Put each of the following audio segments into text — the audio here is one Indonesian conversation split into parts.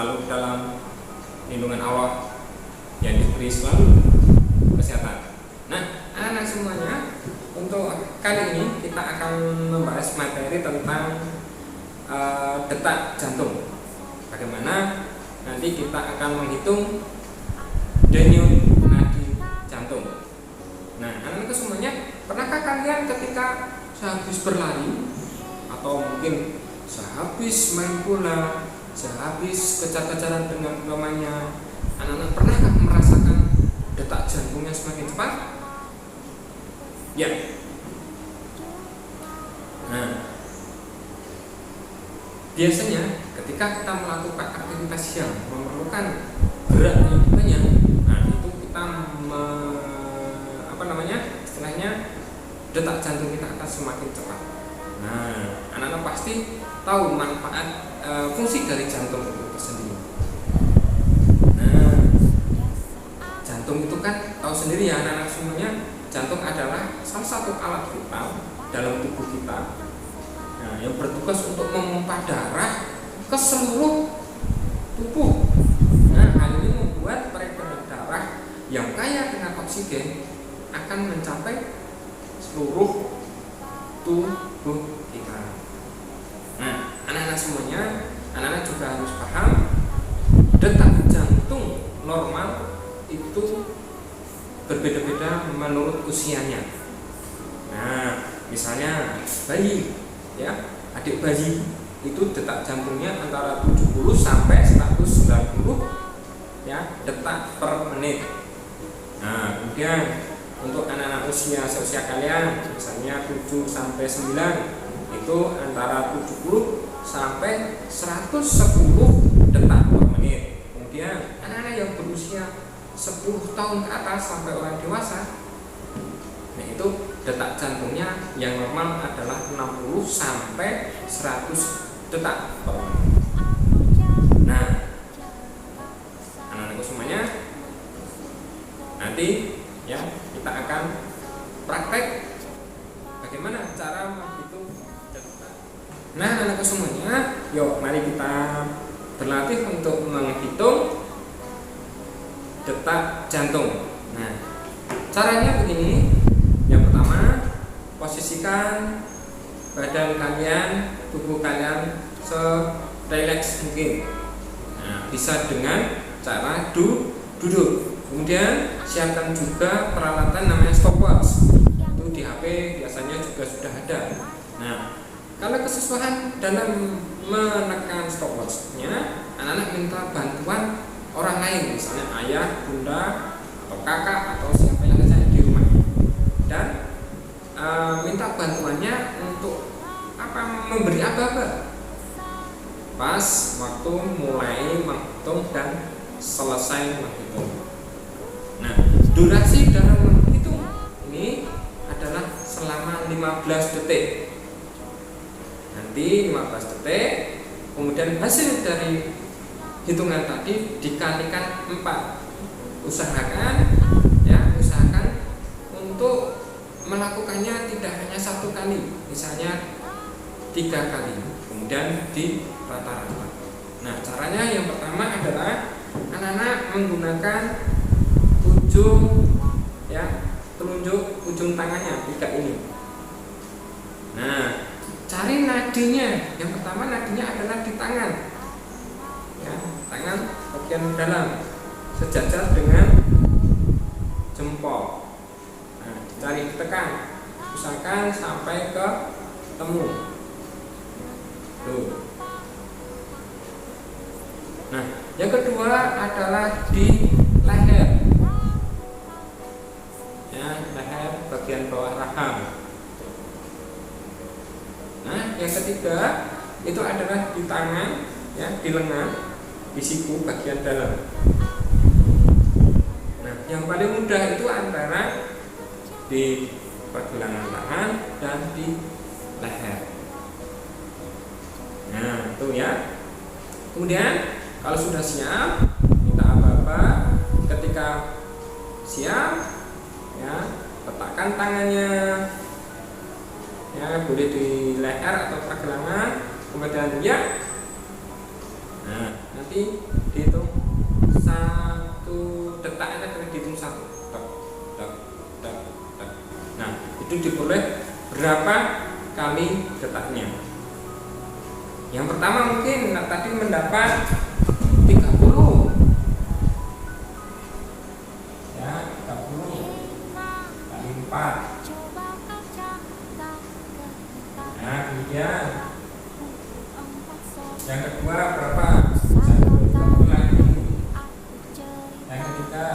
selalu dalam lindungan Allah, yang diberi selalu kesehatan. Nah, anak semuanya, untuk kali ini kita akan membahas materi tentang detak jantung. Bagaimana nanti kita akan menghitung denyut nadi jantung. Nah, anak-anak semuanya, pernahkah kalian ketika sehabis berlari atau mungkin sehabis main bola, sehabis kejar-kejaran dengan temannya, anak-anak pernahkah merasakan detak jantungnya semakin cepat? Ya. Nah, biasanya ketika kita melakukan aktivitas yang memerlukan gerak yang banyak, nah itu kita istilahnya detak jantung kita akan semakin cepat. Nah, anak-anak pasti tahu manfaat fungsi dari jantung itu tersendiri. Nah, jantung itu kan tahu sendiri ya anak-anak semuanya, jantung adalah salah satu alat vital dalam tubuh kita. Nah, yang bertugas untuk memompa darah ke seluruh tubuh. Nah, hal ini membuat peredaran darah yang kaya dengan oksigen akan mencapai seluruh tubuh kita. Nah, anak-anak semuanya, anak-anak juga harus paham detak jantung normal itu berbeda-beda menurut usianya. Nah, misalnya bayi, ya, adik bayi itu detak jantungnya antara 70 sampai 190 ya detak per menit. Nah, kemudian untuk anak-anak seusia kalian, misalnya 7 sampai 9, itu antara 70 sampai 110 detak per menit. Kemudian anak-anak yang berusia 10 tahun ke atas sampai orang dewasa, nah itu detak jantungnya yang normal adalah 60 sampai 100 detak per menit. Nah, anak-anakku semuanya, nanti ya kita akan praktek bagaimana cara menghitung detak. Nah, anak-anakku semuanya, yuk mari kita berlatih untuk menghitung detak jantung. Nah, caranya begini. Yang pertama, posisikan badan kalian, tubuh kalian serileks mungkin. Nah, bisa dengan cara duduk. Kemudian siapkan juga peralatan namanya stopwatch. Itu di HP biasanya juga sudah ada. Nah, kalau kesusahan dalam menekan stopwatch-nya, anak-anak minta bantuan orang lain, misalnya ayah, bunda, atau kakak, atau siapa yang saja di rumah, dan minta bantuannya untuk memberi aba-aba pas waktu mulai menghitung dan selesai menghitung. Nah, durasi dalam menghitung ini adalah selama 15 detik. Nanti 15 detik, kemudian hasil dari hitungan tadi dikalikan 4. Usahakan untuk melakukannya tidak hanya 1 kali, misalnya 3 kali, kemudian di rata-rata. Nah, caranya yang pertama adalah anak-anak menggunakan telunjuk ujung tangannya 3 ini. Nah, cari nadinya. Yang pertama nadinya adalah di tangan. Ya, tangan bagian dalam sejajar dengan jempol. Nah, cari ditekan, usahakan sampai ke temu. Tuh. Nah, yang kedua adalah di leher. Ya, leher bagian bawah rahang. Nah, yang ketiga itu adalah di tangan, ya, di lengan, di siku bagian dalam. Nah, yang paling mudah itu antara di pergelangan tangan dan di leher. Nah, itu ya. Kemudian kalau sudah siap, minta aba-aba. Ketika siap, ya, letakkan tangannya, ya, boleh di leher atau pergelangan, kemudian ya. Nah, nanti Jadi dihitung 1 detaknya dari dihitung 1 tek, tek, tek, tek. Nah itu diperoleh berapa kali detaknya. Yang pertama mungkin tadi mendapat 30 ya, 30 kali 4. Nah kemudian yang kedua berapa? 30 lagi. Yang ketiga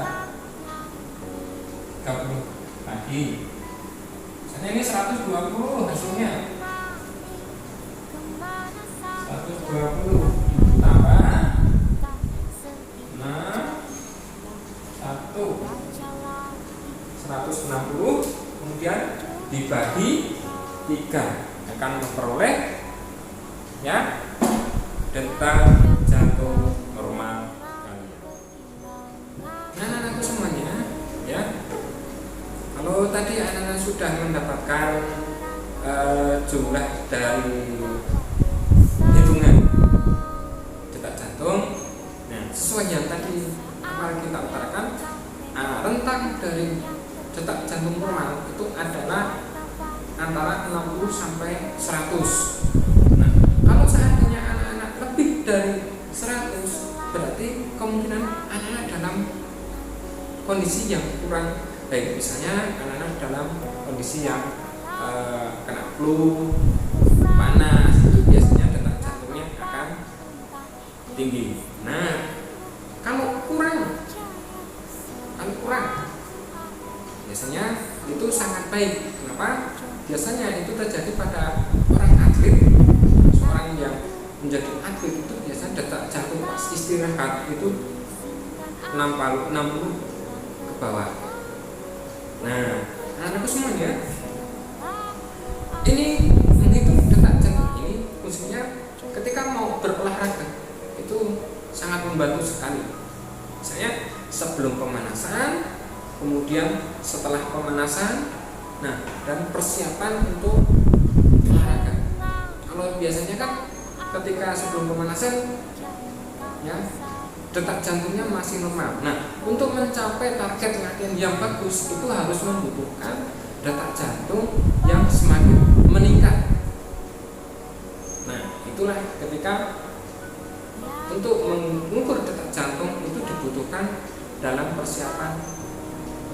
30 lagi. Misalnya ini 120 hasilnya. 120 ditambah 6 1 160 kemudian dibagi 3 akan memperoleh ya detak jantung normal kalian. Nah anak-anakku semuanya ya, kalau tadi anak-anak sudah mendapatkan jumlah dari hitungan detak jantung, nah sesuai yang tadi kemarin kita utarakan, rentang dari detak jantung normal itu adalah antara 60 sampai 100. Nah kalau seandainya anak-anak lebih dari 100, berarti kemungkinan anak-anak dalam kondisi yang kurang baik. Misalnya anak-anak dalam kondisi yang kena flu, panas, itu biasanya detak jantungnya akan tinggi. Nah kalau kurang biasanya itu sangat baik. Kenapa? Biasanya itu terjadi pada orang atlet. Seorang yang menjadi atlet itu biasanya detak jantung pas istirahat itu 60 ke bawah. Nah anak-anakku semuanya, ini menghitung detak jantung ini fungsinya ketika mau berolahraga itu sangat membantu sekali. Misalnya sebelum pemanasan, kemudian setelah pemanasan, nah dan persiapan untuk olahraga. Kalau biasanya kan ketika sebelum pemanasan ya detak jantungnya masih normal. Nah untuk mencapai target latihan yang bagus itu harus membutuhkan detak jantung yang semakin meningkat. Nah itulah ketika untuk mengukur detak jantung itu dibutuhkan dalam persiapan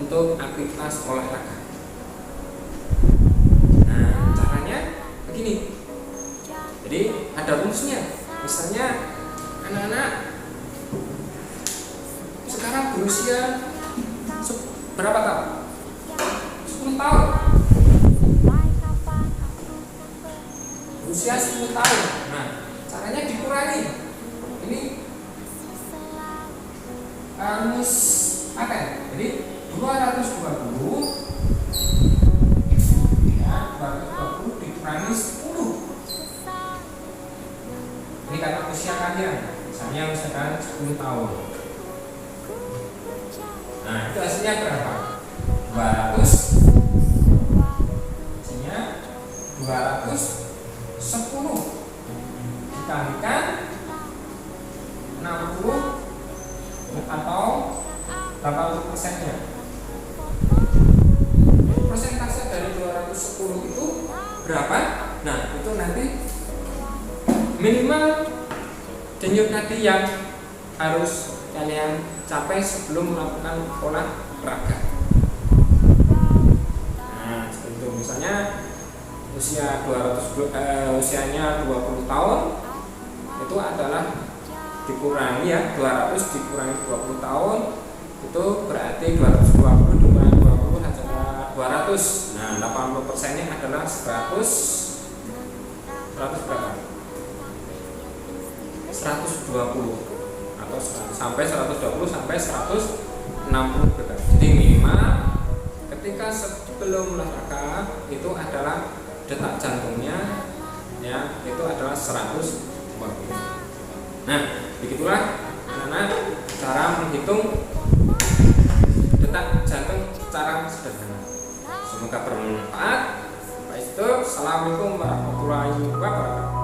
untuk aktivitas olahraga. Nah caranya begini, jadi ada rumusnya. Misalnya anak-anak sekarang berusia berapa tahun? 10 tahun. Berusia 10 tahun. Nah caranya dikurangi. Ini rumus apa ya? Jadi 220 ya, 220 dikurangi 10. Ini karena usia kalian. Misalnya misalkan 10 tahun. Nah itu hasilnya berapa? 200. Hasilnya 210 dikalikan 60 atau 80%-nya. Persentase dari 210 itu berapa? Nah itu nanti minimal denyut nadi yang harus kalian capai sebelum melakukan olahraga. Nah seperti itu. Misalnya usianya 20 tahun itu adalah dikurangi ya 200 dikurangi 20 tahun itu berarti 220 dikurangi 20 adalah 200. Nah 80% nya adalah 100 berapa? 120 atau sampai 120 sampai 160 detak. Jadi minimal ketika sebelum olahraga itu adalah detak jantungnya ya itu adalah 120. Nah begitulah anak-anak cara menghitung detak jantung secara sederhana. Semoga bermanfaat. Baik itu, assalamualaikum warahmatullahi wabarakatuh.